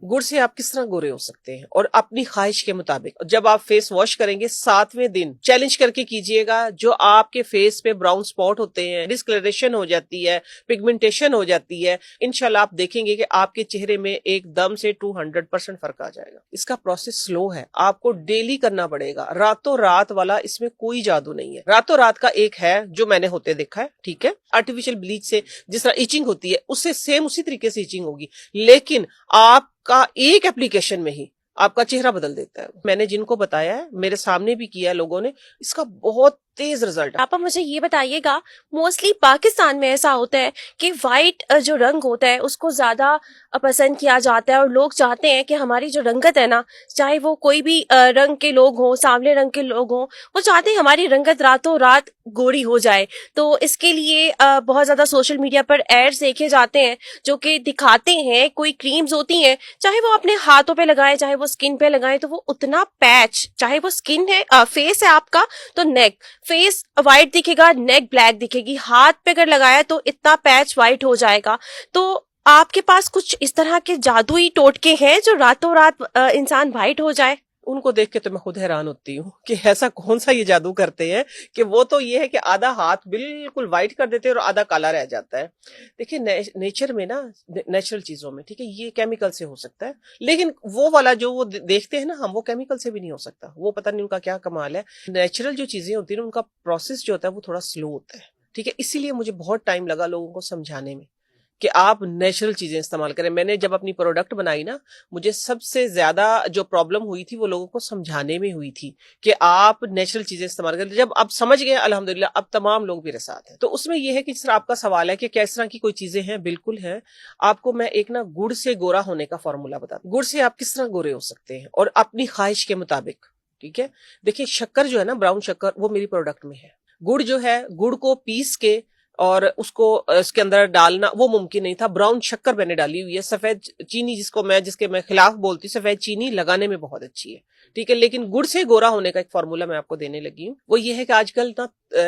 गुड़ से आप किस तरह गोरे हो सकते हैं और अपनी ख्वाहिश के मुताबिक। जब आप फेस वॉश करेंगे 7वें दिन चैलेंज करके कीजिएगा, जो आपके फेस पे ब्राउन स्पॉट होते हैं, डिस्कलरेशन हो जाती है, पिगमेंटेशन हो जाती है, इंशाल्लाह आप देखेंगे कि आपके चेहरे में एकदम से 200% फर्क आ जाएगा। इसका प्रोसेस स्लो है, आपको डेली करना पड़ेगा, रातों रात वाला इसमें कोई जादू नहीं है। रातों रात का एक है जो मैंने होते देखा है, ठीक है। आर्टिफिशियल ब्लीच से जिस तरह इचिंग होती है उससे सेम उसी तरीके से इचिंग होगी, लेकिन आपका एक एप्लीकेशन में ही आपका चेहरा बदल देता है। मैंने जिनको बताया है, मेरे सामने भी किया है लोगों ने, इसका बहुत तेज रिजल्ट है। आप मुझे ये बताइएगा, मोस्टली पाकिस्तान में ऐसा होता है कि वाइट जो रंग होता है उसको ज्यादा पसंद किया जाता है और लोग चाहते हैं कि हमारी जो रंगत है ना, चाहे वो कोई भी रंग के लोग हों, सांवले रंग के लोग हों, वो चाहते हैं हमारी रंगत रातों रात गोरी हो जाए। तो इसके लिए बहुत ज्यादा सोशल मीडिया पर एड्स देखे जाते हैं जो कि दिखाते हैं, कोई क्रीम्स होती हैं, चाहे वो अपने हाथों पे लगाएं, चाहे वो स्किन पे लगाएं, तो वो उतना पैच, चाहे वो स्किन है फेस है आपका तो नेक, फेस व्हाइट दिखेगा, नेक ब्लैक दिखेगी, हाथ पे अगर लगाया तो इतना पैच व्हाइट हो जाएगा। तो आपके पास कुछ इस तरह के जादुई टोटके हैं जो रातों रात इंसान व्हाइट हो जाए? उनको देख के तो मैं खुद हैरान होती हूँ कि ऐसा कौन सा ये जादू करते हैं कि वो तो ये है कि आधा हाथ बिल्कुल व्हाइट कर देते हैं और आधा काला रह जाता है। देखिए नेचर में ना, नेचुरल चीजों में, ठीक है, ये केमिकल से हो सकता है, लेकिन वो वाला जो वो देखते हैं ना हम, वो केमिकल से भी नहीं हो सकता। वो पता नहीं उनका क्या कमाल है। नेचुरल जो चीजें होती है ना, उनका प्रोसेस जो होता है वो थोड़ा स्लो होता है, ठीक है। इसीलिए मुझे बहुत टाइम लगा लोगों को समझाने में कि आप नेचुरल चीजें इस्तेमाल करें। मैंने जब अपनी प्रोडक्ट बनाई ना, मुझे सबसे ज्यादा जो प्रॉब्लम हुई थी वो लोगों को समझाने में हुई थी कि आप नेचुरल चीजें इस्तेमाल करें। जब आप समझ गए अल्हम्दुलिल्लाह, अब तमाम लोग मेरे साथ हैं। तो उसमें यह है कि जिस तरह आपका सवाल है कि किस तरह की कोई चीजें हैं, बिल्कुल है। आपको मैं एक ना गुड़ से गोरा होने का फॉर्मूला बता, गुड़ से आप किस तरह गोरे हो सकते हैं और अपनी ख्वाहिश के मुताबिक, ठीक है। देखिए शक्कर जो है ना, ब्राउन शक्कर, वो मेरी प्रोडक्ट में है। गुड़ जो है, गुड़ को पीस के और उसको इसके अंदर डालना वो मुमकिन नहीं था। ब्राउन शक्कर मैंने डाली हुई है। सफेद चीनी जिसके मैं खिलाफ बोलती हूँ, सफेद चीनी लगाने में बहुत अच्छी है, ठीक है। लेकिन गुड़ से गोरा होने का एक फॉर्मूला मैं आपको देने लगी हूँ। वो ये है कि आजकल ना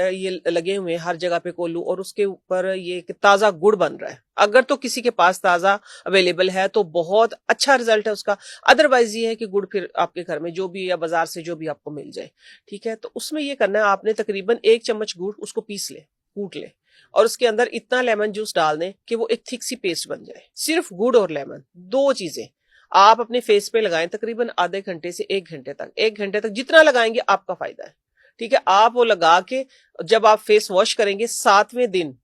ये लगे हुए हैं हर जगह पे कोल्लू, और उसके ऊपर ये ताजा गुड़ बन रहा है। अगर तो किसी के पास ताजा अवेलेबल है तो बहुत अच्छा रिजल्ट है उसका। अदरवाइज ये है कि गुड़ फिर आपके घर में जो भी, या बाजार से जो भी आपको मिल जाए, ठीक है। तो उसमें ये करना है आपने, तकरीबन 1 चम्मच गुड़ उसको पीस ले, कूट ले, और उसके अंदर इतना लेमन जूस डाल दें कि वो एक थिक सी पेस्ट बन जाए। सिर्फ गुड़ और लेमन, 2 चीजें आप अपने फेस पे लगाएं, तकरीबन आधे घंटे से 1 घंटे तक। 1 घंटे तक जितना लगाएंगे आपका फायदा है, ठीक है। आप वो लगा के जब आप फेस वॉश करेंगे 7वें दिन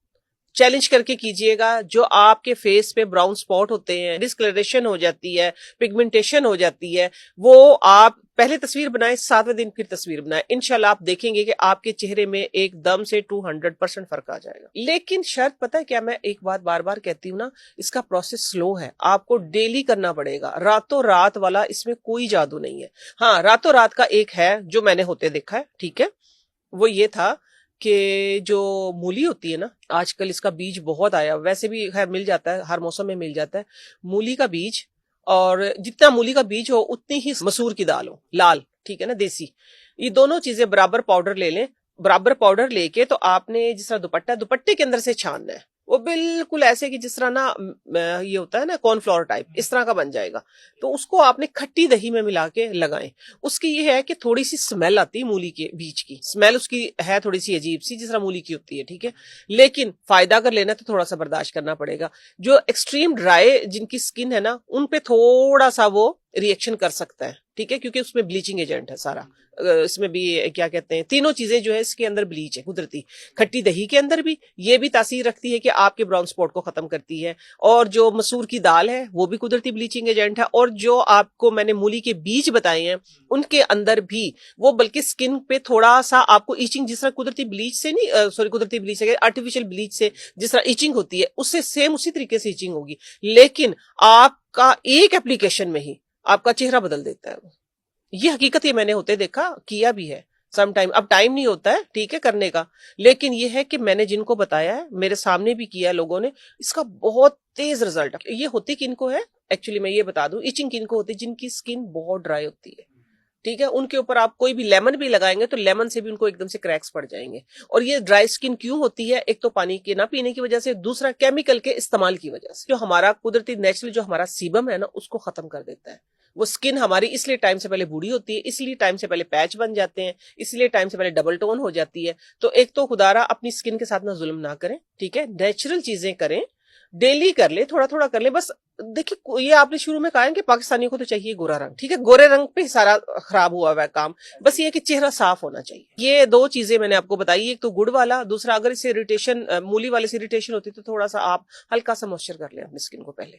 चैलेंज करके कीजिएगा, जो आपके फेस पे ब्राउन स्पॉट होते हैं, डिस्कलरेशन हो जाती है, पिगमेंटेशन हो जाती है, वो आप पहले तस्वीर बनाएं, 7वें दिन फिर तस्वीर बनाएं। इंशाल्लाह आप देखेंगे कि आपके चेहरे में एकदम से 200% फर्क आ जाएगा। लेकिन शर्त पता है क्या, मैं एक बात बार बार कहती हूँ ना, इसका प्रोसेस स्लो है, आपको डेली करना पड़ेगा। रातों रात वाला इसमें कोई जादू नहीं है। हाँ, रातों रात का एक है जो मैंने होते देखा है, ठीक है। वो ये था कि जो मूली होती है ना, आजकल इसका बीज बहुत आया, वैसे भी खैर मिल जाता है, हर मौसम में मिल जाता है मूली का बीज। और जितना मूली का बीज हो उतनी ही मसूर की दाल हो, लाल, ठीक है ना, देसी। ये दोनों चीजें बराबर पाउडर ले लें। बराबर पाउडर लेके तो आपने जिस तरह दुपट्टा, दुपट्टे के अंदर से छानना है, वो बिल्कुल ऐसे कि जिस तरह ना ये होता है ना कॉर्नफ्लोर टाइप, इस तरह का बन जाएगा। तो उसको आपने खट्टी दही में मिला के लगाएं। उसकी ये है कि थोड़ी सी स्मेल आती है, मूली के बीज की स्मेल उसकी है थोड़ी सी अजीब सी, जिस तरह मूली की होती है, ठीक है। लेकिन फायदा अगर लेना तो थोड़ा सा बर्दाश्त करना पड़ेगा। जो एक्सट्रीम ड्राई जिनकी स्किन है ना, उन पे थोड़ा सा वो रिएक्शन कर सकता है, ठीक है, क्योंकि उसमें ब्लीचिंग एजेंट है सारा। इसमें भी क्या कहते हैं, तीनों चीजें जो है इसके अंदर ब्लीच है कुदरती। खट्टी दही के अंदर भी ये भी तासीर रखती है कि आपके ब्राउन स्पॉट को खत्म करती है। और जो मसूर की दाल है वो भी कुदरती ब्लीचिंग एजेंट है। और जो आपको मैंने मूली के बीज बताए हैं उनके अंदर भी वो, बल्कि स्किन पे थोड़ा सा आपको ईचिंग, जिस तरह कुदरती ब्लीच से नहीं, सॉरी कुदरती ब्लीच से, आर्टिफिशियल ब्लीच से जिस तरह ईचिंग होती है, उससे सेम उसी तरीके से ईचिंग होगी। लेकिन आपका एक एप्लीकेशन में ही आपका चेहरा बदल देता है। ये हकीकत, ये मैंने होते देखा, किया भी है सम टाइम। अब टाइम नहीं होता है, ठीक है, करने का, लेकिन ये है कि मैंने जिनको बताया है, मेरे सामने भी किया है लोगों ने, इसका बहुत तेज रिजल्ट है। ये होती किनको है, एक्चुअली मैं ये बता दूं, इचिंग किनको होती है, जिनकी स्किन बहुत ड्राई होती है, ठीक है, उनके ऊपर आप कोई भी लेमन भी लगाएंगे तो लेमन से भी उनको एकदम से क्रैक्स पड़ जाएंगे। और ये ड्राई स्किन क्यों होती है? एक तो पानी के ना पीने की वजह से, दूसरा केमिकल के इस्तेमाल की वजह से। जो हमारा कुदरती नेचुरल जो हमारा सीबम है ना, उसको खत्म कर देता है। वो स्किन हमारी इसलिए टाइम से पहले बूढ़ी होती है, इसलिए टाइम से पहले पैच बन जाते हैं, इसलिए टाइम से पहले डबल टोन हो जाती है। तो एक तो खुदारा अपनी स्किन के साथ ना जुल्म ना करें, ठीक है, नेचुरल चीजें करें, डेली कर ले, थोड़ा थोड़ा कर ले। बस देखिए, ये आपने शुरू में कहा है कि पाकिस्तानियों को तो चाहिए गोरा रंग, ठीक है, गोरे रंग पे सारा खराब हुआ हुआ है काम। बस ये कि चेहरा साफ होना चाहिए। ये दो चीजें मैंने आपको बताई, एक तो गुड़ वाला, दूसरा अगर इससे इरिटेशन, मूली वाले से इरिटेशन होती है तो थोड़ा सा आप हल्का सा मॉइस्चर कर लें अपनी स्किन को पहले।